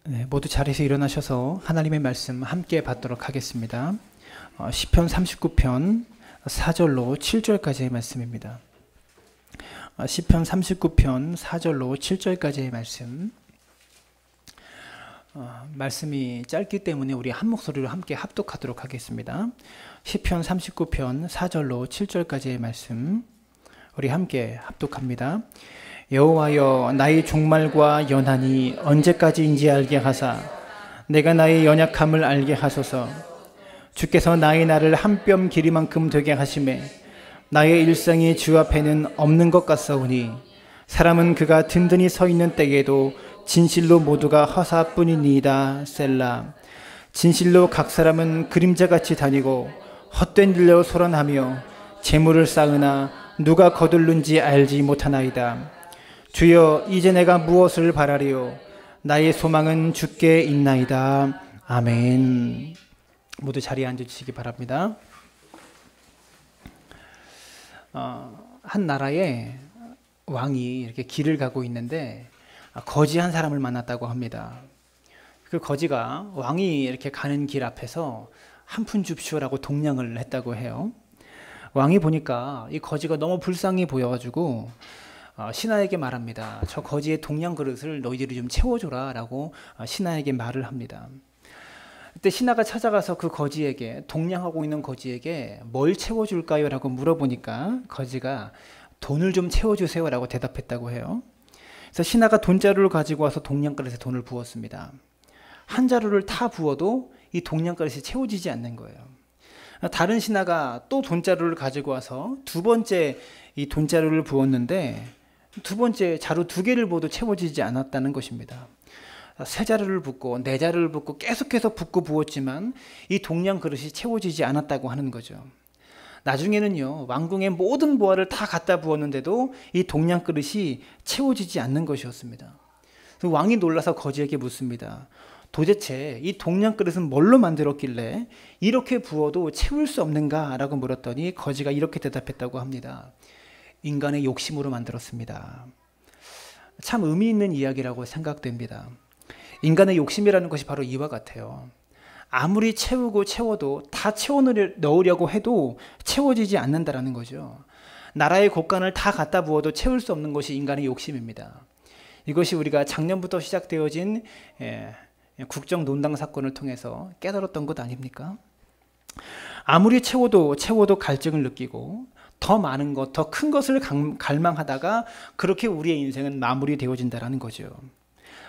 네, 모두 자리에서 일어나셔서 하나님의 말씀 함께 받도록 하겠습니다. 시편 39편 4절로 7절까지의 말씀입니다. 시편 39편 4절로 7절까지의 말씀. 말씀이 짧기 때문에 우리 한 목소리로 함께 합독하도록 하겠습니다. 시편 39편 4절로 7절까지의 말씀 우리 함께 합독합니다. 여호와여, 나의 종말과 연한이 언제까지인지 알게 하사 내가 나의 연약함을 알게 하소서. 주께서 나의 날을 한 뼘 길이만큼 되게 하시매 나의 일상이 주 앞에는 없는 것 같사오니 사람은 그가 든든히 서 있는 때에도 진실로 모두가 허사뿐이니이다. 셀라. 진실로 각 사람은 그림자같이 다니고 헛된 일로 소란하며 재물을 쌓으나 누가 거둘는지 알지 못하나이다. 주여, 이제 내가 무엇을 바라리요? 나의 소망은 주께 있나이다. 아멘. 모두 자리에 앉으시기 바랍니다. 한 나라에 왕이 이렇게 길을 가고 있는데 거지 한 사람을 만났다고 합니다. 그 거지가 왕이 이렇게 가는 길 앞에서 한 푼 줍시오라고 동냥을 했다고 해요. 왕이 보니까 이 거지가 너무 불쌍해 보여가지고 신하에게 말합니다. 저 거지의 동냥 그릇을 너희들이 좀 채워줘라 라고 신하에게 말을 합니다. 그때 신하가 찾아가서 그 거지에게, 동냥하고 있는 거지에게 뭘 채워줄까요? 라고 물어보니까 거지가 돈을 좀 채워주세요 라고 대답했다고 해요. 그래서 신하가 돈자루를 가지고 와서 동냥 그릇에 돈을 부었습니다. 한 자루를 다 부어도 이 동냥 그릇이 채워지지 않는 거예요. 다른 신하가 또 돈자루를 가지고 와서 두 번째 이 돈자루를 부었는데 두 번째 자루 두 개를 부어도 채워지지 않았다는 것입니다. 세 자루를 붓고 네 자루를 붓고 계속해서 붓고 부었지만 이 동냥 그릇이 채워지지 않았다고 하는 거죠. 나중에는요, 왕궁의 모든 보화를 다 갖다 부었는데도 이 동냥 그릇이 채워지지 않는 것이었습니다. 왕이 놀라서 거지에게 묻습니다. 도대체 이 동냥 그릇은 뭘로 만들었길래 이렇게 부어도 채울 수 없는가? 라고 물었더니 거지가 이렇게 대답했다고 합니다. 인간의 욕심으로 만들었습니다. 참 의미 있는 이야기라고 생각됩니다. 인간의 욕심이라는 것이 바로 이와 같아요. 아무리 채우고 채워도 다 채워 넣으려고 해도 채워지지 않는다라는 거죠. 나라의 곳간을 다 갖다 부어도 채울 수 없는 것이 인간의 욕심입니다. 이것이 우리가 작년부터 시작되어진 국정 논당 사건을 통해서 깨달았던 것 아닙니까? 아무리 채워도 갈증을 느끼고 더 많은 것, 더 큰 것을 갈망하다가 그렇게 우리의 인생은 마무리되어진다는 거죠.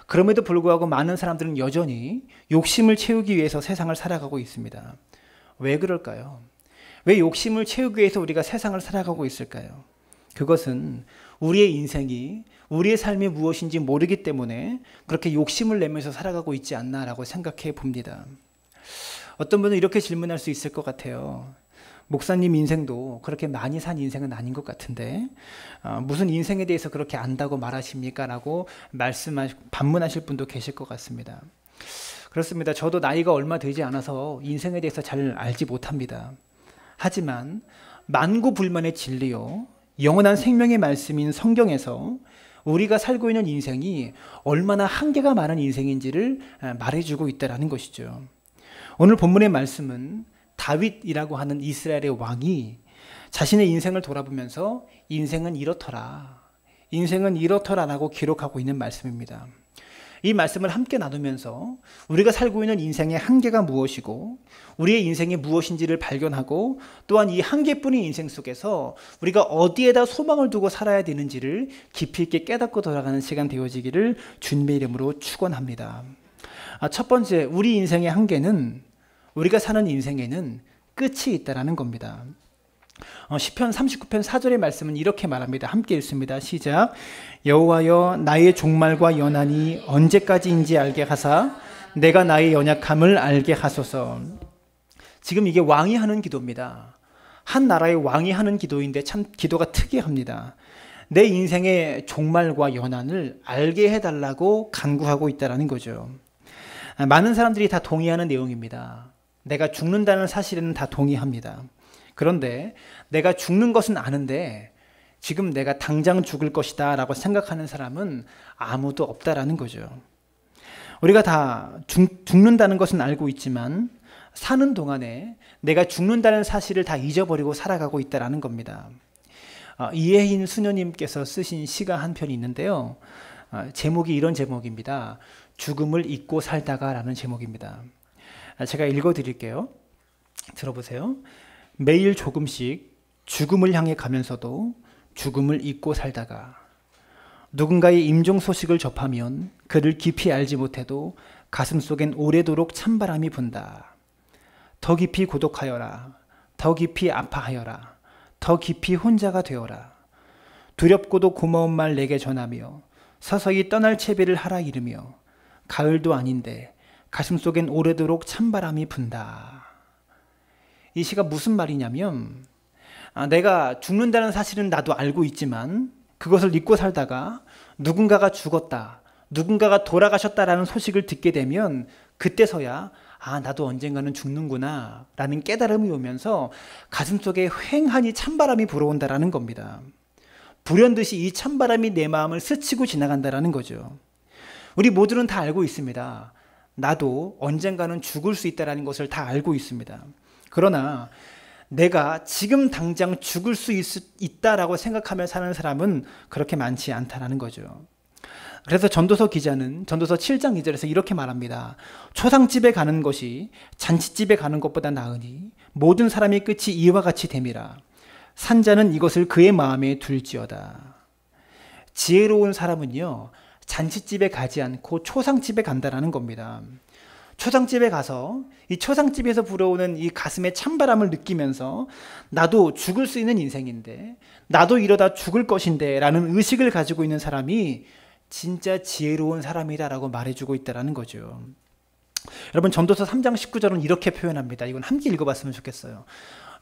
그럼에도 불구하고 많은 사람들은 여전히 욕심을 채우기 위해서 세상을 살아가고 있습니다. 왜 그럴까요? 왜 욕심을 채우기 위해서 우리가 세상을 살아가고 있을까요? 그것은 우리의 인생이, 우리의 삶이 무엇인지 모르기 때문에 그렇게 욕심을 내면서 살아가고 있지 않나라고 생각해 봅니다. 어떤 분은 이렇게 질문할 수 있을 것 같아요. 목사님 인생도 그렇게 많이 산 인생은 아닌 것 같은데 무슨 인생에 대해서 그렇게 안다고 말하십니까? 라고 반문하실 분도 계실 것 같습니다. 그렇습니다. 저도 나이가 얼마 되지 않아서 인생에 대해서 잘 알지 못합니다. 하지만 만고불만의 진리요, 영원한 생명의 말씀인 성경에서 우리가 살고 있는 인생이 얼마나 한계가 많은 인생인지를 말해주고 있다는 것이죠. 오늘 본문의 말씀은 다윗이라고 하는 이스라엘의 왕이 자신의 인생을 돌아보면서 인생은 이렇더라라고 기록하고 있는 말씀입니다. 이 말씀을 함께 나누면서 우리가 살고 있는 인생의 한계가 무엇이고 우리의 인생이 무엇인지를 발견하고 또한 이 한계뿐인 인생 속에서 우리가 어디에다 소망을 두고 살아야 되는지를 깊이 있게 깨닫고 돌아가는 시간 되어지기를 주님의 이름으로 축원합니다. 첫 번째, 우리 인생의 한계는 우리가 사는 인생에는 끝이 있다라는 겁니다. 시편 39편 4절의 말씀은 이렇게 말합니다. 함께 읽습니다. 시작. 여호와여, 나의 종말과 연한이 언제까지인지 알게 하사 내가 나의 연약함을 알게 하소서. 지금 이게 왕이 하는 기도입니다. 한 나라의 왕이 하는 기도인데 참 기도가 특이합니다. 내 인생의 종말과 연한을 알게 해달라고 간구하고 있다는 거죠. 많은 사람들이 다 동의하는 내용입니다. 내가 죽는다는 사실에는 다 동의합니다. 그런데 내가 죽는 것은 아는데 지금 내가 당장 죽을 것이다 라고 생각하는 사람은 아무도 없다라는 거죠. 우리가 다 죽는다는 것은 알고 있지만 사는 동안에 내가 죽는다는 사실을 다 잊어버리고 살아가고 있다는 겁니다. 이혜인 수녀님께서 쓰신 시가 한 편이 있는데요. 제목이 이런 제목입니다. 죽음을 잊고 살다가 라는 제목입니다. 제가 읽어드릴게요. 들어보세요. 매일 조금씩 죽음을 향해 가면서도 죽음을 잊고 살다가 누군가의 임종 소식을 접하면 그를 깊이 알지 못해도 가슴속엔 오래도록 찬바람이 분다. 더 깊이 고독하여라. 더 깊이 아파하여라. 더 깊이 혼자가 되어라. 두렵고도 고마운 말 내게 전하며 서서히 떠날 채비를 하라 이르며 가을도 아닌데 가슴속엔 오래도록 찬바람이 분다. 이 시가 무슨 말이냐면 내가 죽는다는 사실은 나도 알고 있지만 그것을 잊고 살다가 누군가가 죽었다, 누군가가 돌아가셨다라는 소식을 듣게 되면 그때서야 나도 언젠가는 죽는구나 라는 깨달음이 오면서 가슴속에 휑하니 찬바람이 불어온다라는 겁니다. 불현듯이 이 찬바람이 내 마음을 스치고 지나간다라는 거죠. 우리 모두는 다 알고 있습니다. 나도 언젠가는 죽을 수 있다는 것을 다 알고 있습니다. 그러나 내가 지금 당장 죽을 수 있다라고 생각하며 사는 사람은 그렇게 많지 않다라는 거죠. 그래서 전도서 기자는 전도서 7장 2절에서 이렇게 말합니다. 초상집에 가는 것이 잔치집에 가는 것보다 나으니 모든 사람의 끝이 이와 같이 됨이라. 산자는 이것을 그의 마음에 둘지어다. 지혜로운 사람은요, 잔치집에 가지 않고 초상집에 간다라는 겁니다. 초상집에 가서 이 초상집에서 불어오는 이 가슴의 찬바람을 느끼면서 나도 죽을 수 있는 인생인데, 나도 이러다 죽을 것인데 라는 의식을 가지고 있는 사람이 진짜 지혜로운 사람이다라고 말해주고 있다는 거죠. 여러분, 전도서 3장 19절은 이렇게 표현합니다. 이건 함께 읽어봤으면 좋겠어요.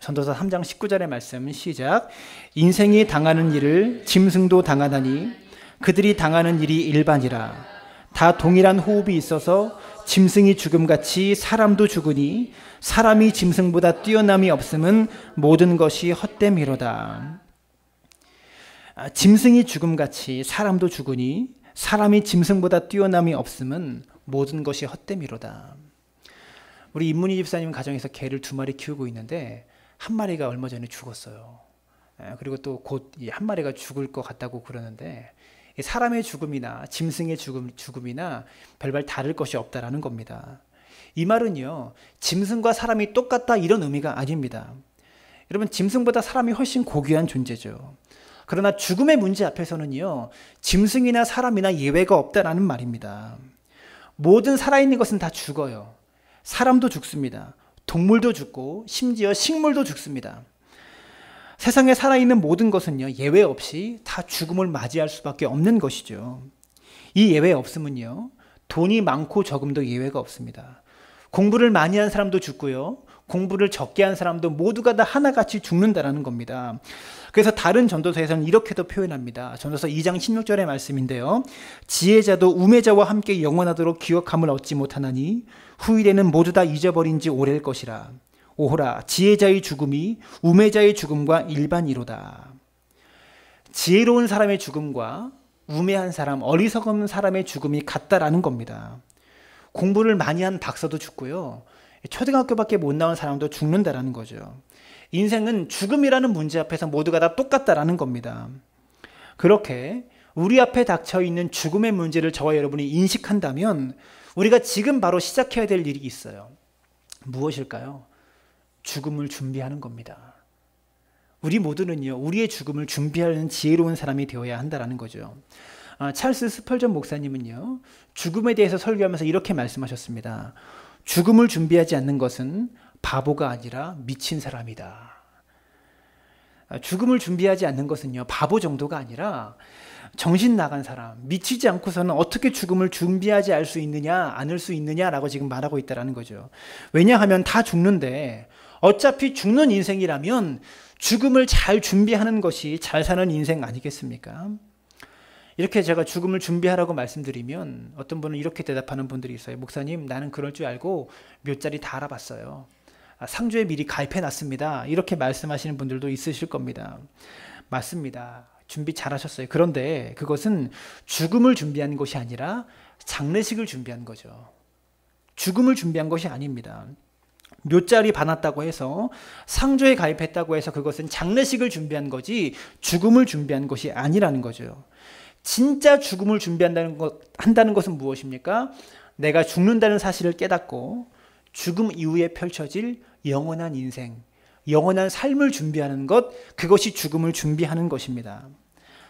전도서 3장 19절의 말씀 시작. 인생이 당하는 일을 짐승도 당하나니 그들이 당하는 일이 일반이라. 다 동일한 호흡이 있어서 짐승이 죽음같이 사람도 죽으니 사람이 짐승보다 뛰어남이 없음은 모든 것이 헛됨이로다. 짐승이 죽음같이 사람도 죽으니 사람이 짐승보다 뛰어남이 없음은 모든 것이 헛됨이로다. 우리 임문희 집사님 가정에서 개를 2마리 키우고 있는데 한 마리가 얼마 전에 죽었어요. 그리고 또 곧 한 마리가 죽을 것 같다고 그러는데 사람의 죽음이나 짐승의 죽음이나 별반 다를 것이 없다라는 겁니다. 이 말은요, 짐승과 사람이 똑같다 이런 의미가 아닙니다. 여러분, 짐승보다 사람이 훨씬 고귀한 존재죠. 그러나 죽음의 문제 앞에서는요, 짐승이나 사람이나 예외가 없다라는 말입니다. 모든 살아있는 것은 다 죽어요. 사람도 죽습니다. 동물도 죽고 심지어 식물도 죽습니다. 세상에 살아있는 모든 것은요, 예외 없이 다 죽음을 맞이할 수밖에 없는 것이죠. 이 예외 없음은요, 돈이 많고 적음도 예외가 없습니다. 공부를 많이 한 사람도 죽고요, 공부를 적게 한 사람도 모두가 다 하나같이 죽는다라는 겁니다. 그래서 다른 전도서에서는 이렇게도 표현합니다. 전도서 2장 16절의 말씀인데요. 지혜자도 우매자와 함께 영원하도록 기억함을 얻지 못하나니 후일에는 모두 다 잊어버린 지 오래일 것이라. 오호라, 지혜자의 죽음이 우매자의 죽음과 일반이로다. 지혜로운 사람의 죽음과 우매한 사람, 어리석은 사람의 죽음이 같다라는 겁니다. 공부를 많이 한 박사도 죽고요, 초등학교밖에 못 나온 사람도 죽는다라는 거죠. 인생은 죽음이라는 문제 앞에서 모두가 다 똑같다라는 겁니다. 그렇게 우리 앞에 닥쳐 있는 죽음의 문제를 저와 여러분이 인식한다면 우리가 지금 바로 시작해야 될 일이 있어요. 무엇일까요? 죽음을 준비하는 겁니다. 우리 모두는요, 우리의 죽음을 준비하는 지혜로운 사람이 되어야 한다는 거죠. 찰스 스펄전 목사님은요, 죽음에 대해서 설교하면서 이렇게 말씀하셨습니다. 죽음을 준비하지 않는 것은 바보가 아니라 미친 사람이다. 죽음을 준비하지 않는 것은요, 바보 정도가 아니라 정신 나간 사람, 미치지 않고서는 어떻게 죽음을 준비하지 않을 수 있느냐, 않을 수 있느냐라고 지금 말하고 있다는 거죠. 왜냐하면 다 죽는데 어차피 죽는 인생이라면 죽음을 잘 준비하는 것이 잘 사는 인생 아니겠습니까? 이렇게 제가 죽음을 준비하라고 말씀드리면 어떤 분은 이렇게 대답하는 분들이 있어요. 목사님, 나는 그럴 줄 알고 몇 자리 다 알아봤어요. 상주에 미리 가입해놨습니다. 이렇게 말씀하시는 분들도 있으실 겁니다. 맞습니다. 준비 잘하셨어요. 그런데 그것은 죽음을 준비하는 것이 아니라 장례식을 준비한 거죠. 죽음을 준비한 것이 아닙니다. 묘자리 받았다고 해서 상조에 가입했다고 해서 그것은 장례식을 준비한 거지 죽음을 준비한 것이 아니라는 거죠. 진짜 죽음을 한다는 것은 무엇입니까? 내가 죽는다는 사실을 깨닫고 죽음 이후에 펼쳐질 영원한 인생, 영원한 삶을 준비하는 것, 그것이 죽음을 준비하는 것입니다.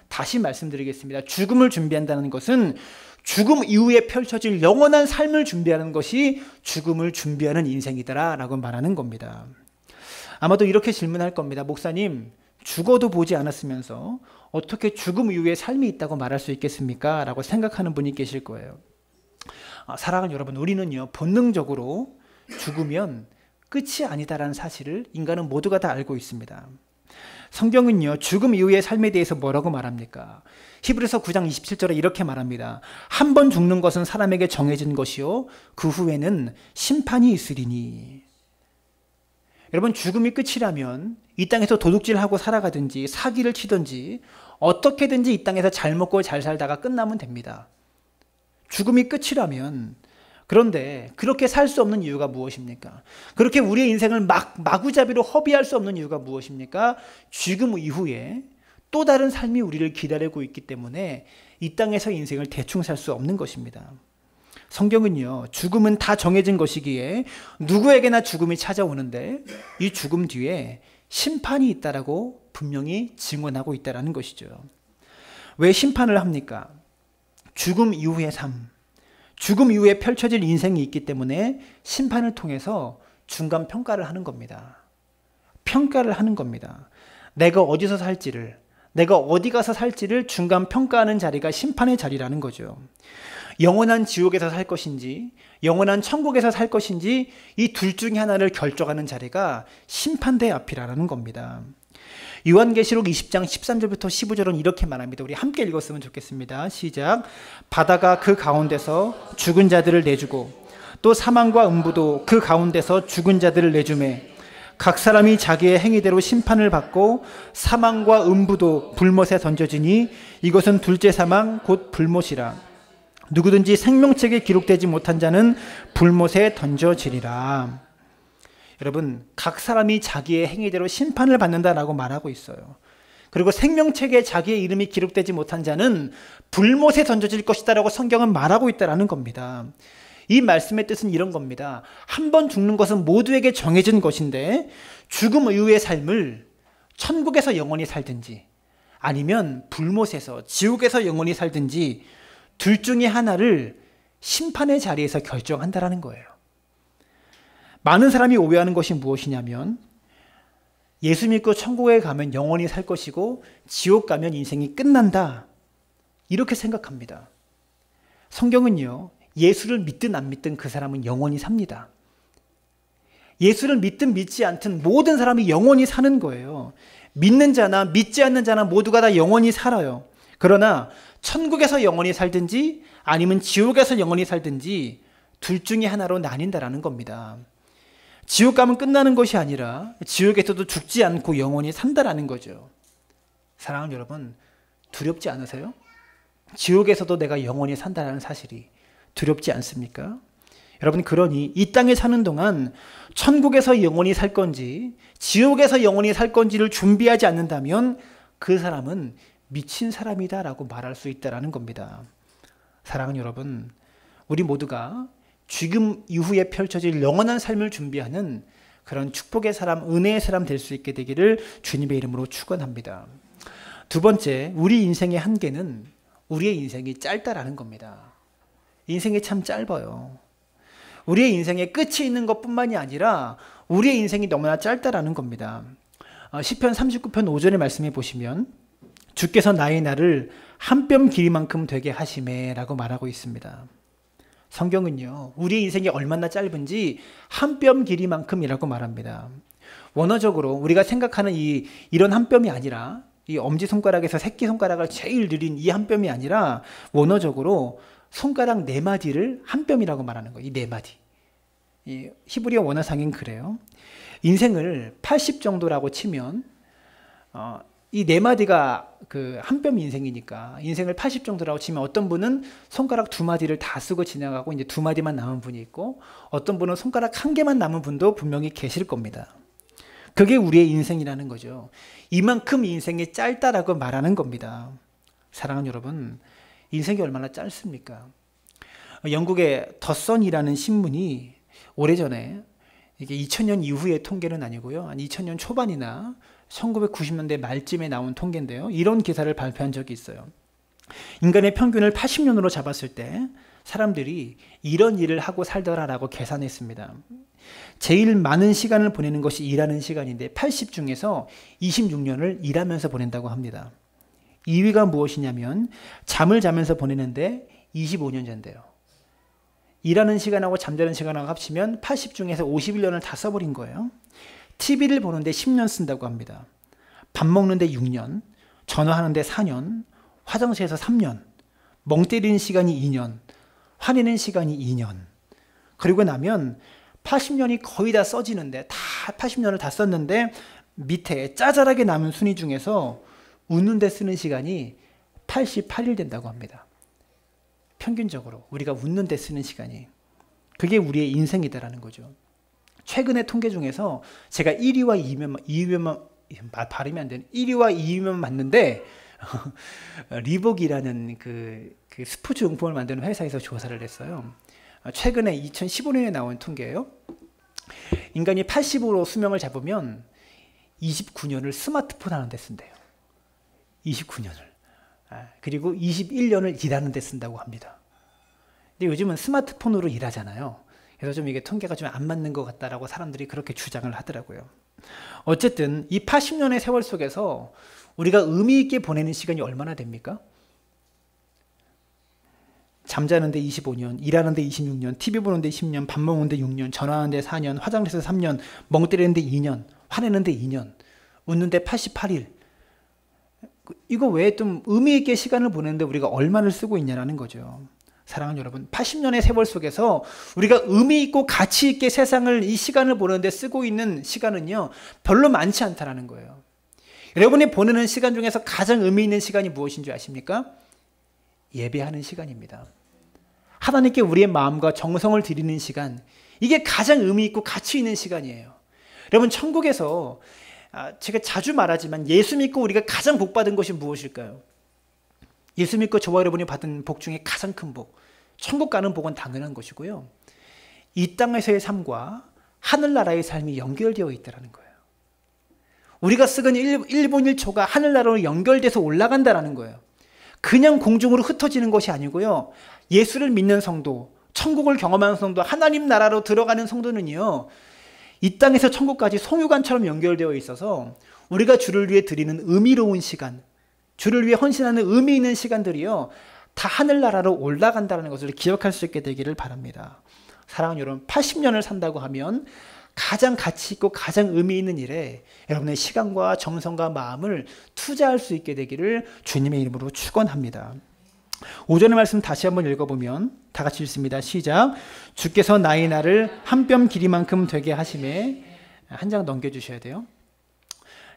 다시 말씀드리겠습니다. 죽음을 준비한다는 것은 죽음 이후에 펼쳐질 영원한 삶을 준비하는 것이 죽음을 준비하는 인생이더라 라고 말하는 겁니다. 아마도 이렇게 질문할 겁니다. 목사님, 죽어도 보지 않았으면서 어떻게 죽음 이후에 삶이 있다고 말할 수 있겠습니까? 라고 생각하는 분이 계실 거예요. 사랑하는 여러분, 우리는요 본능적으로 죽으면 끝이 아니다라는 사실을 인간은 모두가 다 알고 있습니다. 성경은요 죽음 이후의 삶에 대해서 뭐라고 말합니까? 히브리서 9장 27절에 이렇게 말합니다. 한 번 죽는 것은 사람에게 정해진 것이요 그 후에는 심판이 있으리니. 여러분, 죽음이 끝이라면 이 땅에서 도둑질하고 살아가든지 사기를 치든지 어떻게든지 이 땅에서 잘 먹고 잘 살다가 끝나면 됩니다. 죽음이 끝이라면. 그런데 그렇게 살 수 없는 이유가 무엇입니까? 그렇게 우리의 인생을 마구잡이로 허비할 수 없는 이유가 무엇입니까? 죽음 이후에 또 다른 삶이 우리를 기다리고 있기 때문에 이 땅에서 인생을 대충 살 수 없는 것입니다. 성경은요 죽음은 다 정해진 것이기에 누구에게나 죽음이 찾아오는데 이 죽음 뒤에 심판이 있다라고 분명히 증언하고 있다라는 것이죠. 왜 심판을 합니까? 죽음 이후의 삶, 죽음 이후에 펼쳐질 인생이 있기 때문에 심판을 통해서 중간 평가를 하는 겁니다. 평가를 하는 겁니다. 내가 어디서 살지를, 내가 어디 가서 살지를 중간 평가하는 자리가 심판의 자리라는 거죠. 영원한 지옥에서 살 것인지 영원한 천국에서 살 것인지 이 둘 중에 하나를 결정하는 자리가 심판대 앞이라는 겁니다. 요한계시록 20장 13절부터 15절은 이렇게 말합니다. 우리 함께 읽었으면 좋겠습니다. 시작. 바다가 그 가운데서 죽은 자들을 내주고 또 사망과 음부도 그 가운데서 죽은 자들을 내주매 각 사람이 자기의 행위대로 심판을 받고 사망과 음부도 불못에 던져지니 이것은 둘째 사망 곧 불못이라. 누구든지 생명책에 기록되지 못한 자는 불못에 던져지리라. 여러분, 각 사람이 자기의 행위대로 심판을 받는다라고 말하고 있어요. 그리고 생명책에 자기의 이름이 기록되지 못한 자는 불못에 던져질 것이다라고 성경은 말하고 있다라는 겁니다. 이 말씀의 뜻은 이런 겁니다. 한 번 죽는 것은 모두에게 정해진 것인데 죽음 이후의 삶을 천국에서 영원히 살든지 아니면 불못에서 지옥에서 영원히 살든지 둘 중에 하나를 심판의 자리에서 결정한다라는 거예요. 많은 사람이 오해하는 것이 무엇이냐면 예수 믿고 천국에 가면 영원히 살 것이고 지옥 가면 인생이 끝난다, 이렇게 생각합니다. 성경은요 예수를 믿든 안 믿든 그 사람은 영원히 삽니다. 예수를 믿든 믿지 않든 모든 사람이 영원히 사는 거예요. 믿는 자나 믿지 않는 자나 모두가 다 영원히 살아요. 그러나 천국에서 영원히 살든지 아니면 지옥에서 영원히 살든지 둘 중에 하나로 나뉜다라는 겁니다. 지옥 가면 끝나는 것이 아니라 지옥에서도 죽지 않고 영원히 산다라는 거죠. 사랑하는 여러분, 두렵지 않으세요? 지옥에서도 내가 영원히 산다라는 사실이 두렵지 않습니까? 여러분, 그러니 이 땅에 사는 동안 천국에서 영원히 살 건지 지옥에서 영원히 살 건지를 준비하지 않는다면 그 사람은 미친 사람이다라고 말할 수 있다라는 겁니다. 사랑하는 여러분, 우리 모두가 죽음 이후에 펼쳐질 영원한 삶을 준비하는 그런 축복의 사람, 은혜의 사람 될 수 있게 되기를 주님의 이름으로 축원합니다. 두 번째, 우리 인생의 한계는 우리의 인생이 짧다라는 겁니다. 인생이 참 짧아요. 우리의 인생에 끝이 있는 것뿐만이 아니라 우리의 인생이 너무나 짧다라는 겁니다. 시편 39편 5절의 말씀해 보시면 주께서 나의 날을 한 뼘 길이만큼 되게 하시매 라고 말하고 있습니다. 성경은요 우리의 인생이 얼마나 짧은지 한 뼘 길이만큼이라고 말합니다. 원어적으로 우리가 생각하는 이런 한 뼘이 아니라 이 엄지손가락에서 새끼손가락을 제일 느린 이 한 뼘이 아니라 원어적으로 손가락 네 마디를 한 뼘이라고 말하는 거예요. 이 네 마디. 이 히브리어 원어상인 그래요. 인생을 80 정도라고 치면 이 네 마디가 그 한 뼘 인생이니까 인생을 80 정도라고 치면 어떤 분은 손가락 두 마디를 다 쓰고 지나가고 이제 두 마디만 남은 분이 있고 어떤 분은 손가락 한 개만 남은 분도 분명히 계실 겁니다. 그게 우리의 인생이라는 거죠. 이만큼 인생이 짧다라고 말하는 겁니다. 사랑하는 여러분, 인생이 얼마나 짧습니까? 영국의 더 선이라는 신문이 오래전에 이게 2000년 이후의 통계는 아니고요. 한 2000년 초반이나 1990년대 말쯤에 나온 통계인데요. 이런 기사를 발표한 적이 있어요. 인간의 평균을 80년으로 잡았을 때 사람들이 이런 일을 하고 살더라라고 계산했습니다. 제일 많은 시간을 보내는 것이 일하는 시간인데 80 중에서 26년을 일하면서 보낸다고 합니다. 2위가 무엇이냐면 잠을 자면서 보내는데 25년째인데요. 일하는 시간하고 잠자는 시간하고 합치면 80 중에서 51년을 다 써버린 거예요. TV를 보는데 10년 쓴다고 합니다. 밥 먹는데 6년, 전화하는데 4년, 화장실에서 3년, 멍 때리는 시간이 2년, 화내는 시간이 2년. 그리고 나면 80년이 거의 다 써지는데, 다 80년을 다 썼는데 밑에 짜잘하게 남은 순위 중에서 웃는 데 쓰는 시간이 88일 된다고 합니다. 평균적으로 우리가 웃는 데 쓰는 시간이. 그게 우리의 인생이다라는 거죠. 최근의 통계 중에서 제가 1위와 2위만 발음이 안 되는 1위와 2위만 맞는데 리복이라는 그 스포츠 용품을 만드는 회사에서 조사를 했어요. 최근에 2015년에 나온 통계예요. 인간이 80으로 수명을 잡으면 29년을 스마트폰 하는 데 쓴대요. 29년을. 그리고 21년을 일하는 데 쓴다고 합니다. 근데 요즘은 스마트폰으로 일하잖아요. 그래서 좀 이게 통계가 좀 안 맞는 것 같다라고 사람들이 그렇게 주장을 하더라고요. 어쨌든 이 80년의 세월 속에서 우리가 의미 있게 보내는 시간이 얼마나 됩니까? 잠자는데 25년, 일하는데 26년, TV 보는데 10년, 밥 먹는데 6년, 전화하는데 4년, 화장실에서 3년, 멍 때리는데 2년, 화내는데 2년, 웃는데 88일. 이거 왜 좀 의미 있게 시간을 보내는데 우리가 얼마를 쓰고 있냐라는 거죠. 사랑하는 여러분, 80년의 세월 속에서 우리가 의미 있고 가치 있게 세상을 이 시간을 보내는데 쓰고 있는 시간은요 별로 많지 않다라는 거예요. 여러분이 보내는 시간 중에서 가장 의미 있는 시간이 무엇인 줄 아십니까? 예배하는 시간입니다. 하나님께 우리의 마음과 정성을 드리는 시간, 이게 가장 의미 있고 가치 있는 시간이에요. 여러분, 천국에서 제가 자주 말하지만 예수 믿고 우리가 가장 복 받은 것이 무엇일까요? 예수 믿고 저와 여러분이 받은 복 중에 가장 큰 복, 천국 가는 복은 당연한 것이고요. 이 땅에서의 삶과 하늘나라의 삶이 연결되어 있다는 거예요. 우리가 쓰는 1분 1초가 하늘나라로 연결돼서 올라간다는 거예요. 그냥 공중으로 흩어지는 것이 아니고요. 예수를 믿는 성도, 천국을 경험하는 성도, 하나님 나라로 들어가는 성도는요, 이 땅에서 천국까지 송유관처럼 연결되어 있어서 우리가 주를 위해 드리는 의미로운 시간, 주를 위해 헌신하는 의미 있는 시간들이요 다 하늘나라로 올라간다는 것을 기억할 수 있게 되기를 바랍니다. 사랑하는 여러분, 80년을 산다고 하면 가장 가치 있고 가장 의미 있는 일에 여러분의 시간과 정성과 마음을 투자할 수 있게 되기를 주님의 이름으로 축원합니다. 5절의 말씀 다시 한번 읽어보면 다 같이 읽습니다. 시작. 주께서 나의 날을 한 뼘 길이만큼 되게 하심에, 한 장 넘겨주셔야 돼요.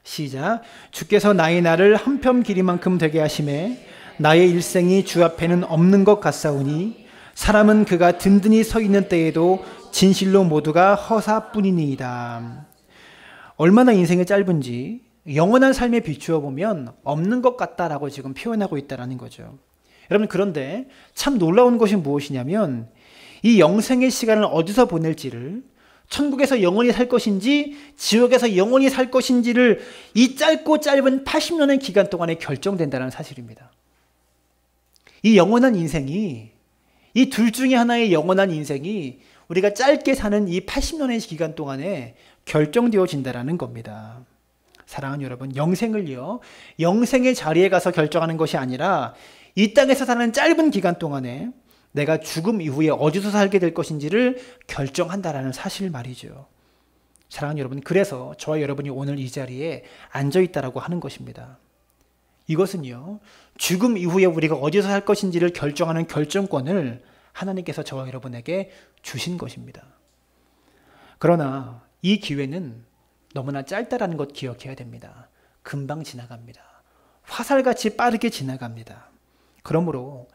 시작. 주께서 나의 날을 한 뼘 길이만큼 되게 하심에 나의 일생이 주 앞에는 없는 것 같사오니 사람은 그가 든든히 서 있는 때에도 진실로 모두가 허사뿐이니이다. 얼마나 인생이 짧은지 영원한 삶에 비추어 보면 없는 것 같다라고 지금 표현하고 있다는 거죠. 여러분, 그런데 참 놀라운 것이 무엇이냐면 이 영생의 시간을 어디서 보낼지를, 천국에서 영원히 살 것인지 지옥에서 영원히 살 것인지를 이 짧고 짧은 80년의 기간 동안에 결정된다는 사실입니다. 이 영원한 인생이, 이 둘 중에 하나의 영원한 인생이 우리가 짧게 사는 이 80년의 기간 동안에 결정되어진다는 겁니다. 사랑하는 여러분, 영생을요 영생의 자리에 가서 결정하는 것이 아니라 이 땅에서 사는 짧은 기간 동안에 내가 죽음 이후에 어디서 살게 될 것인지를 결정한다라는 사실 말이죠. 사랑하는 여러분, 그래서 저와 여러분이 오늘 이 자리에 앉아있다라고 하는 것입니다. 이것은요, 죽음 이후에 우리가 어디서 살 것인지를 결정하는 결정권을 하나님께서 저와 여러분에게 주신 것입니다. 그러나 이 기회는 너무나 짧다라는 것 기억해야 됩니다. 금방 지나갑니다. 화살같이 빠르게 지나갑니다. 그러므로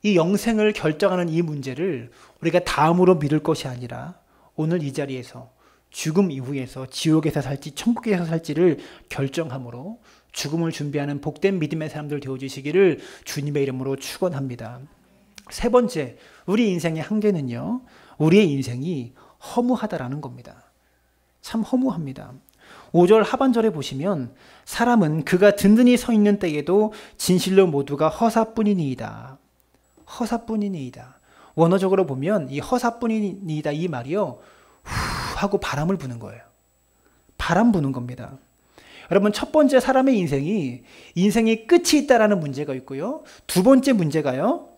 이 영생을 결정하는 이 문제를 우리가 다음으로 미룰 것이 아니라 오늘 이 자리에서 죽음 이후에서 지옥에서 살지 천국에서 살지를 결정함으로 죽음을 준비하는 복된 믿음의 사람들 되어주시기를 주님의 이름으로 축원합니다. 세 번째, 우리 인생의 한계는요, 우리의 인생이 허무하다라는 겁니다. 참 허무합니다. 5절 하반절에 보시면 사람은 그가 든든히 서 있는 때에도 진실로 모두가 허사뿐이니이다. 허사뿐이니이다. 원어적으로 보면 이 허사뿐이니이다 이 말이요, 후 하고 바람을 부는 거예요. 바람 부는 겁니다. 여러분, 첫 번째 사람의 인생이 끝이 있다라는 문제가 있고요. 두 번째 문제가요,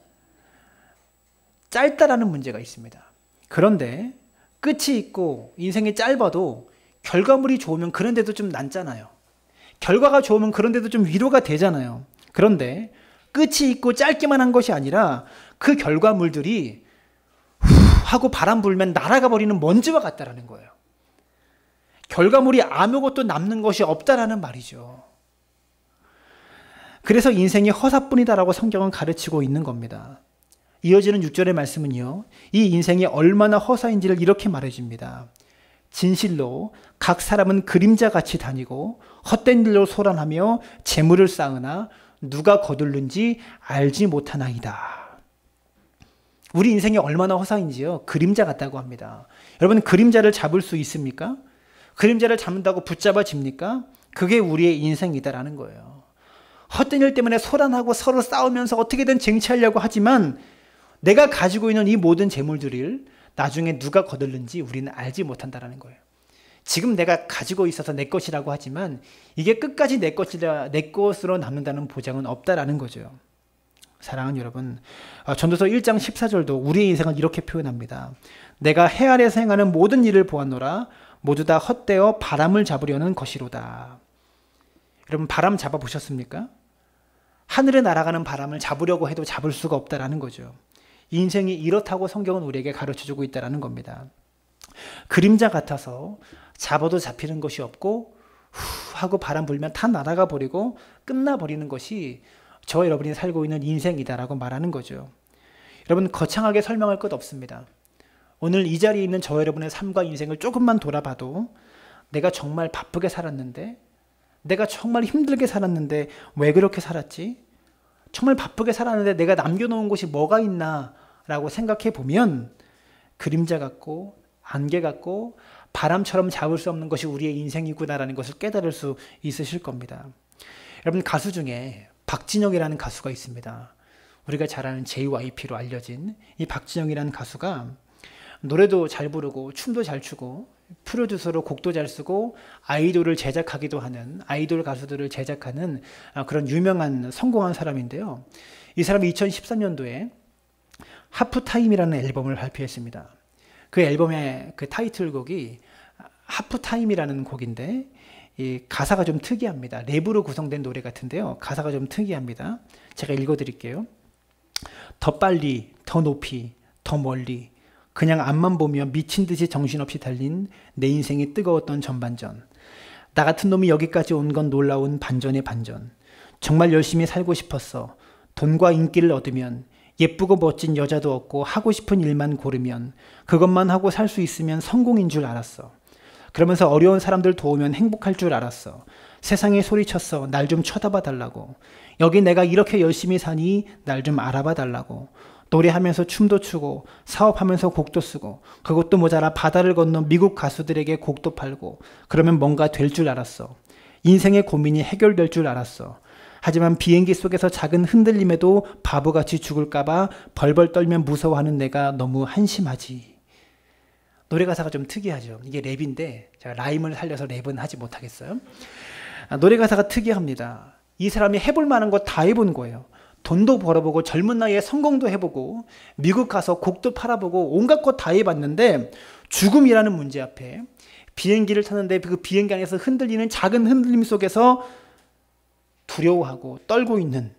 짧다라는 문제가 있습니다. 그런데 끝이 있고 인생이 짧아도 결과물이 좋으면 그런데도 좀 남잖아요. 결과가 좋으면 그런데도 좀 위로가 되잖아요. 그런데 끝이 있고 짧기만 한 것이 아니라 그 결과물들이 후 하고 바람 불면 날아가 버리는 먼지와 같다라는 거예요. 결과물이 아무것도 남는 것이 없다라는 말이죠. 그래서 인생이 허사뿐이다라고 성경은 가르치고 있는 겁니다. 이어지는 6절의 말씀은요, 이 인생이 얼마나 허사인지를 이렇게 말해줍니다. 진실로 각 사람은 그림자같이 다니고 헛된 일로 소란하며 재물을 쌓으나 누가 거둘는지 알지 못하나이다. 우리 인생이 얼마나 허사인지요, 그림자 같다고 합니다. 여러분, 그림자를 잡을 수 있습니까? 그림자를 잡는다고 붙잡아집니까? 그게 우리의 인생이다라는 거예요. 헛된 일 때문에 소란하고 서로 싸우면서 어떻게든 쟁취하려고 하지만 내가 가지고 있는 이 모든 재물들을 나중에 누가 거둘는지 우리는 알지 못한다는 거예요. 지금 내가 가지고 있어서 내 것이라고 하지만 이게 끝까지 내 것으로 남는다는 보장은 없다라는 거죠. 사랑하는 여러분, 전도서 1장 14절도 우리의 인생을 이렇게 표현합니다. 내가 해 아래에서 행하는 모든 일을 보았노라. 모두 다 헛되어 바람을 잡으려는 것이로다. 여러분, 바람 잡아보셨습니까? 하늘에 날아가는 바람을 잡으려고 해도 잡을 수가 없다라는 거죠. 인생이 이렇다고 성경은 우리에게 가르쳐주고 있다는 겁니다. 그림자 같아서 잡아도 잡히는 것이 없고 후 하고 바람 불면 다 날아가 버리고 끝나버리는 것이 저와 여러분이 살고 있는 인생이다라고 말하는 거죠. 여러분, 거창하게 설명할 것 없습니다. 오늘 이 자리에 있는 저와 여러분의 삶과 인생을 조금만 돌아봐도 내가 정말 바쁘게 살았는데, 내가 정말 힘들게 살았는데 왜 그렇게 살았지? 정말 바쁘게 살았는데 내가 남겨놓은 것이 뭐가 있나 라고 생각해 보면 그림자 같고 안개 같고 바람처럼 잡을 수 없는 것이 우리의 인생이구나라는 것을 깨달을 수 있으실 겁니다. 여러분, 가수 중에 박진영이라는 가수가 있습니다. 우리가 잘 아는 JYP로 알려진 이 박진영이라는 가수가 노래도 잘 부르고 춤도 잘 추고 프로듀서로 곡도 잘 쓰고 아이돌을 제작하기도 하는, 아이돌 가수들을 제작하는 그런 유명한 성공한 사람인데요. 이 사람이 2013년도에 하프타임이라는 앨범을 발표했습니다. 그 앨범의 그 타이틀곡이 하프타임이라는 곡인데 이 가사가 좀 특이합니다. 랩으로 구성된 노래 같은데요. 가사가 좀 특이합니다. 제가 읽어드릴게요. 더 빨리, 더 높이, 더 멀리 그냥 앞만 보며 미친 듯이 정신없이 달린 내 인생이 뜨거웠던 전반전. 나 같은 놈이 여기까지 온 건 놀라운 반전의 반전. 정말 열심히 살고 싶었어. 돈과 인기를 얻으면, 예쁘고 멋진 여자도 얻고 하고 싶은 일만 고르면, 그것만 하고 살 수 있으면 성공인 줄 알았어. 그러면서 어려운 사람들 도우면 행복할 줄 알았어. 세상에 소리쳤어. 날 좀 쳐다봐 달라고. 여기 내가 이렇게 열심히 사니 날 좀 알아봐 달라고. 노래하면서 춤도 추고 사업하면서 곡도 쓰고 그것도 모자라 바다를 건너 미국 가수들에게 곡도 팔고 그러면 뭔가 될 줄 알았어. 인생의 고민이 해결될 줄 알았어. 하지만 비행기 속에서 작은 흔들림에도 바보같이 죽을까봐 벌벌 떨면 무서워하는 내가 너무 한심하지. 노래 가사가 좀 특이하죠. 이게 랩인데 제가 라임을 살려서 랩은 하지 못하겠어요. 노래 가사가 특이합니다. 이 사람이 해볼 만한 거 다 해본 거예요. 돈도 벌어보고 젊은 나이에 성공도 해보고 미국 가서 곡도 팔아보고 온갖 것 다 해봤는데 죽음이라는 문제 앞에 비행기를 타는데 그 비행기 안에서 흔들리는 작은 흔들림 속에서 두려워하고 떨고 있는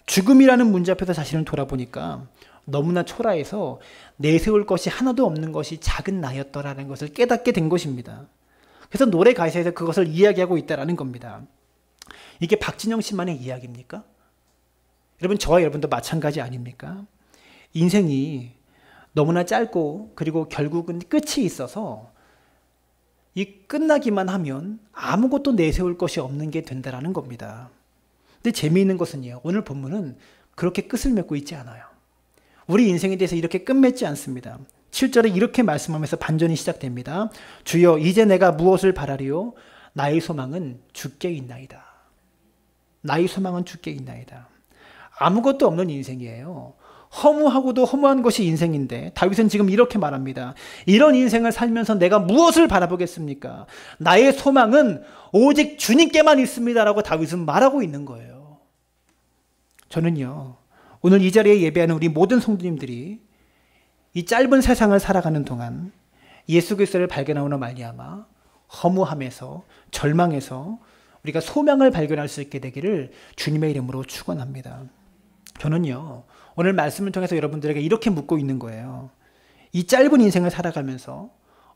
죽음이라는 문제 앞에서 자신을 돌아보니까 너무나 초라해서 내세울 것이 하나도 없는 것이 작은 나였더라는 것을 깨닫게 된 것입니다. 그래서 노래 가사에서 그것을 이야기하고 있다는 겁니다. 이게 박진영 씨만의 이야기입니까? 여러분, 저와 여러분도 마찬가지 아닙니까? 인생이 너무나 짧고 그리고 결국은 끝이 있어서 이 끝나기만 하면 아무것도 내세울 것이 없는 게 된다라는 겁니다. 근데 재미있는 것은요, 오늘 본문은 그렇게 끝을 맺고 있지 않아요. 우리 인생에 대해서 이렇게 끝맺지 않습니다. 7절에 이렇게 말씀하면서 반전이 시작됩니다. 주여, 이제 내가 무엇을 바라리요? 나의 소망은 주께 있나이다. 나의 소망은 주께 있나이다. 아무것도 없는 인생이에요. 허무하고도 허무한 것이 인생인데 다윗은 지금 이렇게 말합니다. 이런 인생을 살면서 내가 무엇을 바라보겠습니까? 나의 소망은 오직 주님께만 있습니다라고 다윗은 말하고 있는 거예요. 저는요, 오늘 이 자리에 예배하는 우리 모든 성도님들이 이 짧은 세상을 살아가는 동안 예수 그리스도를 발견하므로 말미암아 허무함에서 절망에서 우리가 소망을 발견할 수 있게 되기를 주님의 이름으로 축원합니다. 저는요, 오늘 말씀을 통해서 여러분들에게 이렇게 묻고 있는 거예요. 이 짧은 인생을 살아가면서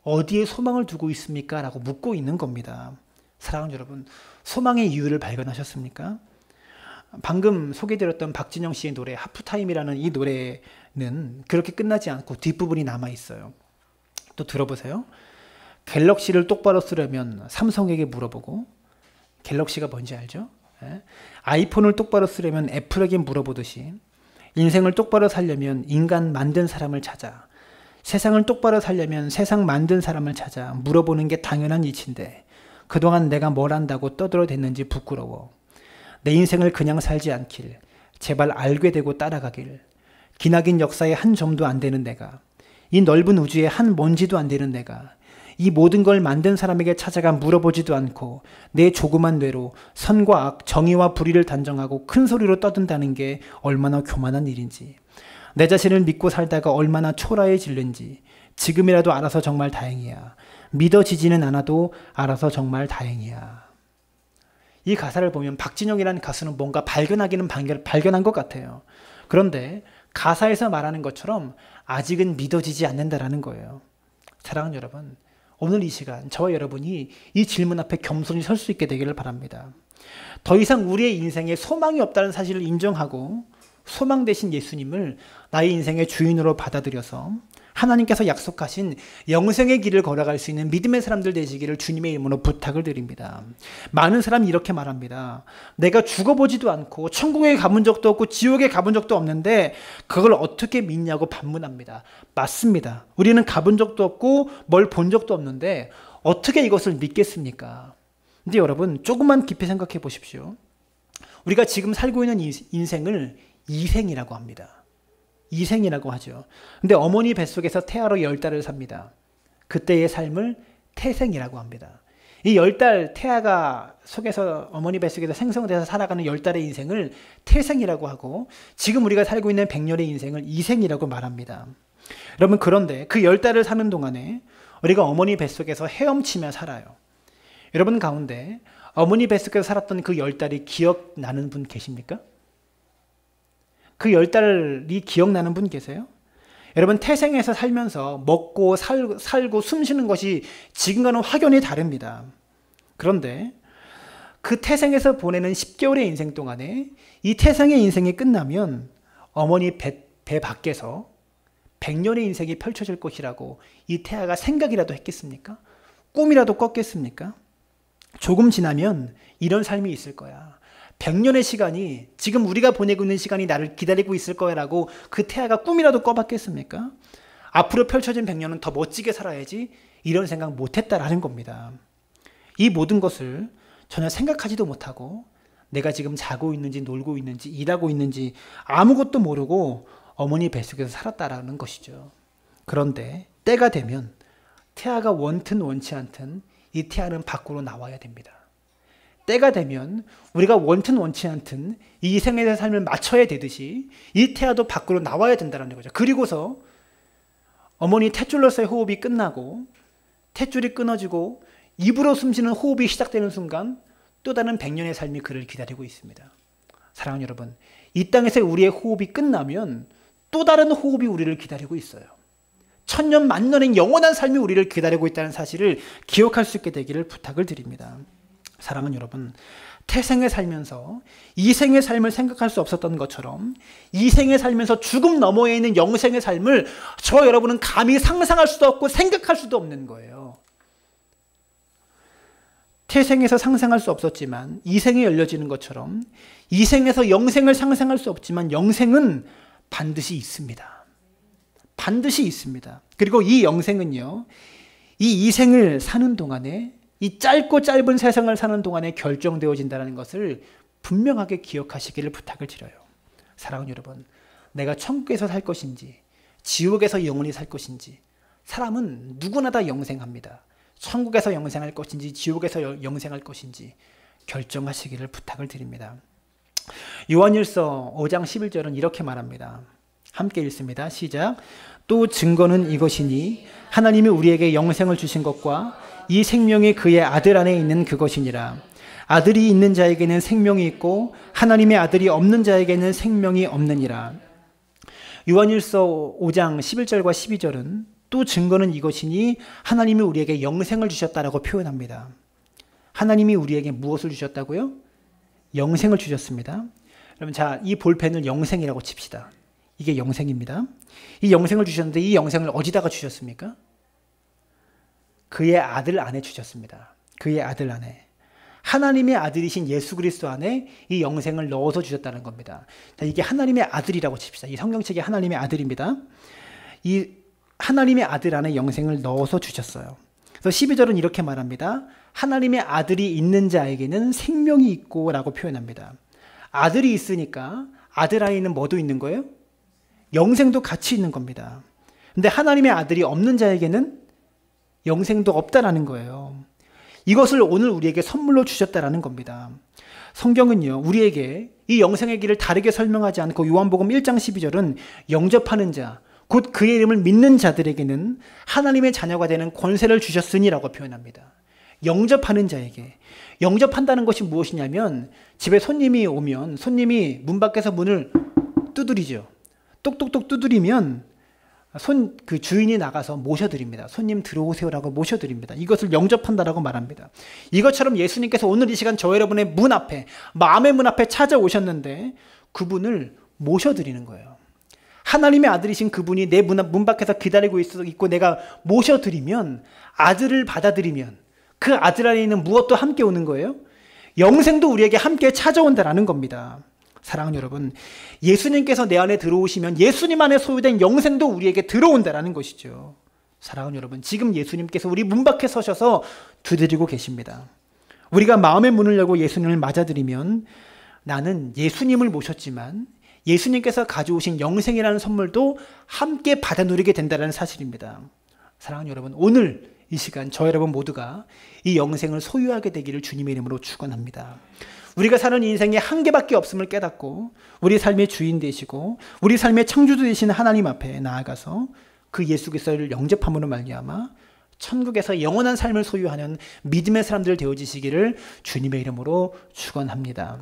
어디에 소망을 두고 있습니까? 라고 묻고 있는 겁니다. 사랑하는 여러분, 소망의 이유를 발견하셨습니까? 방금 소개드렸던 박진영 씨의 노래 하프타임이라는 이 노래는 그렇게 끝나지 않고 뒷부분이 남아있어요. 또 들어보세요. 갤럭시를 똑바로 쓰려면 삼성에게 물어보고, 갤럭시가 뭔지 알죠? 아이폰을 똑바로 쓰려면 애플에게 물어보듯이 인생을 똑바로 살려면 인간 만든 사람을 찾아, 세상을 똑바로 살려면 세상 만든 사람을 찾아 물어보는 게 당연한 이치인데 그동안 내가 뭘 안다고 떠들어댔는지 부끄러워. 내 인생을 그냥 살지 않길 제발 알게 되고 따라가길. 기나긴 역사의 한 점도 안 되는 내가, 이 넓은 우주의 한 먼지도 안 되는 내가 이 모든 걸 만든 사람에게 찾아가 물어보지도 않고 내 조그만 뇌로 선과 악, 정의와 불의를 단정하고 큰 소리로 떠든다는 게 얼마나 교만한 일인지, 내 자신을 믿고 살다가 얼마나 초라해질는지 지금이라도 알아서 정말 다행이야. 믿어지지는 않아도 알아서 정말 다행이야. 이 가사를 보면 박진영이라는 가수는 뭔가 발견하기는 발견한 것 같아요. 그런데 가사에서 말하는 것처럼 아직은 믿어지지 않는다라는 거예요. 사랑하는 여러분, 오늘 이 시간 저와 여러분이 이 질문 앞에 겸손히 설 수 있게 되기를 바랍니다. 더 이상 우리의 인생에 소망이 없다는 사실을 인정하고 소망 되신 예수님을 나의 인생의 주인으로 받아들여서 하나님께서 약속하신 영생의 길을 걸어갈 수 있는 믿음의 사람들 되시기를 주님의 이름으로 부탁을 드립니다. 많은 사람이 이렇게 말합니다. 내가 죽어보지도 않고 천국에 가본 적도 없고 지옥에 가본 적도 없는데 그걸 어떻게 믿냐고 반문합니다. 맞습니다. 우리는 가본 적도 없고 뭘 본 적도 없는데 어떻게 이것을 믿겠습니까? 근데 여러분, 조금만 깊이 생각해 보십시오. 우리가 지금 살고 있는 인생을 이생이라고 합니다. 이생이라고 하죠. 근데 어머니 뱃속에서 태아로 10달을 삽니다. 그때의 삶을 태생이라고 합니다. 이 10달 태아가 속에서 어머니 뱃속에서 생성돼서 살아가는 10달의 인생을 태생이라고 하고, 지금 우리가 살고 있는 100년의 인생을 이생이라고 말합니다. 여러분, 그런데 그 10달을 사는 동안에 우리가 어머니 뱃속에서 헤엄치며 살아요. 여러분 가운데 어머니 뱃속에서 살았던 그 10달이 기억나는 분 계십니까? 그 10달이 기억나는 분 계세요? 여러분, 태생에서 살면서 먹고 살고 숨 쉬는 것이 지금과는 확연히 다릅니다. 그런데 그 태생에서 보내는 10개월의 인생 동안에 이 태생의 인생이 끝나면 어머니 배 밖에서 100년의 인생이 펼쳐질 것이라고 이 태아가 생각이라도 했겠습니까? 꿈이라도 꿨겠습니까? 조금 지나면 이런 삶이 있을 거야. 100년의 시간이, 지금 우리가 보내고 있는 시간이 나를 기다리고 있을 거야라고 그 태아가 꿈이라도 꿔봤겠습니까? 앞으로 펼쳐진 100년은 더 멋지게 살아야지, 이런 생각 못했다라는 겁니다. 이 모든 것을 전혀 생각하지도 못하고 내가 지금 자고 있는지 놀고 있는지 일하고 있는지 아무것도 모르고 어머니 뱃속에서 살았다라는 것이죠. 그런데 때가 되면 태아가 원튼 원치 않든 이 태아는 밖으로 나와야 됩니다. 때가 되면 우리가 원튼 원치 않든 이 생애의 삶을 맞춰야 되듯이 이 태아도 밖으로 나와야 된다는 거죠. 그리고서 어머니 탯줄로서의 호흡이 끝나고 탯줄이 끊어지고 입으로 숨쉬는 호흡이 시작되는 순간 또 다른 100년의 삶이 그를 기다리고 있습니다. 사랑하는 여러분, 이 땅에서 우리의 호흡이 끝나면 또 다른 호흡이 우리를 기다리고 있어요. 천년 만년의 영원한 삶이 우리를 기다리고 있다는 사실을 기억할 수 있게 되기를 부탁을 드립니다. 사랑하는 여러분, 태생에 살면서 이생의 삶을 생각할 수 없었던 것처럼 이생에 살면서 죽음 너머에 있는 영생의 삶을 저 여러분은 감히 상상할 수도 없고 생각할 수도 없는 거예요. 태생에서 상상할 수 없었지만 이생에 열려지는 것처럼 이생에서 영생을 상상할 수 없지만 영생은 반드시 있습니다. 반드시 있습니다. 그리고 이 영생은요, 이 이생을 사는 동안에, 이 짧고 짧은 세상을 사는 동안에 결정되어진다는 것을 분명하게 기억하시기를 부탁을 드려요. 사랑하는 여러분, 내가 천국에서 살 것인지 지옥에서 영원히 살 것인지, 사람은 누구나 다 영생합니다. 천국에서 영생할 것인지 지옥에서 영생할 것인지 결정하시기를 부탁을 드립니다. 요한일서 5장 11절은 이렇게 말합니다. 함께 읽습니다. 시작. 또 증거는 이것이니 하나님이 우리에게 영생을 주신 것과 이 생명이 그의 아들 안에 있는 그것이니라. 아들이 있는 자에게는 생명이 있고 하나님의 아들이 없는 자에게는 생명이 없느니라. 요한일서 5장 11절과 12절은 또 증거는 이것이니 하나님이 우리에게 영생을 주셨다라고 표현합니다. 하나님이 우리에게 무엇을 주셨다고요? 영생을 주셨습니다. 여러분, 자, 이 볼펜을 영생이라고 칩시다. 이게 영생입니다. 이 영생을 주셨는데 이 영생을 어디다가 주셨습니까? 그의 아들 안에 주셨습니다. 그의 아들 안에. 하나님의 아들이신 예수 그리스도 안에 이 영생을 넣어서 주셨다는 겁니다. 자, 이게 하나님의 아들이라고 칩시다. 이 성경책이 하나님의 아들입니다. 이 하나님의 아들 안에 영생을 넣어서 주셨어요. 그래서 12절은 이렇게 말합니다. 하나님의 아들이 있는 자에게는 생명이 있고 라고 표현합니다. 아들이 있으니까 아들 안에 있는 뭐도 있는 거예요? 영생도 같이 있는 겁니다. 근데 하나님의 아들이 없는 자에게는 영생도 없다라는 거예요. 이것을 오늘 우리에게 선물로 주셨다라는 겁니다. 성경은요, 우리에게 이 영생의 길을 다르게 설명하지 않고 요한복음 1장 12절은 영접하는 자, 곧 그의 이름을 믿는 자들에게는 하나님의 자녀가 되는 권세를 주셨으니라고 표현합니다. 영접하는 자에게. 영접한다는 것이 무엇이냐면 집에 손님이 오면 손님이 문 밖에서 문을 두드리죠. 똑똑똑 두드리면 그 주인이 나가서 모셔드립니다. 손님 들어오세요라고 모셔드립니다. 이것을 영접한다라고 말합니다. 이것처럼 예수님께서 오늘 이 시간 저 여러분의 문 앞에, 마음의 문 앞에 찾아오셨는데 그분을 모셔드리는 거예요. 하나님의 아들이신 그분이 내 문 밖에서 기다리고 있고 내가 모셔드리면, 아들을 받아들이면 그 아들 안에 있는 무엇도 함께 오는 거예요? 영생도 우리에게 함께 찾아온다라는 겁니다. 사랑하는 여러분, 예수님께서 내 안에 들어오시면 예수님 안에 소유된 영생도 우리에게 들어온다라는 것이죠. 사랑하는 여러분, 지금 예수님께서 우리 문 밖에 서셔서 두드리고 계십니다. 우리가 마음의 문을 열고 예수님을 맞아들이면 나는 예수님을 모셨지만 예수님께서 가져오신 영생이라는 선물도 함께 받아 누리게 된다는 사실입니다. 사랑하는 여러분, 오늘 이 시간 저 여러분 모두가 이 영생을 소유하게 되기를 주님의 이름으로 축원합니다. 우리가 사는 인생에 한계밖에 없음을 깨닫고 우리 삶의 주인 되시고 우리 삶의 창조주 되시는 하나님 앞에 나아가서 그 예수 그리스도를 영접함으로 말미암아 천국에서 영원한 삶을 소유하는 믿음의 사람들 되어지시기를 주님의 이름으로 축원합니다.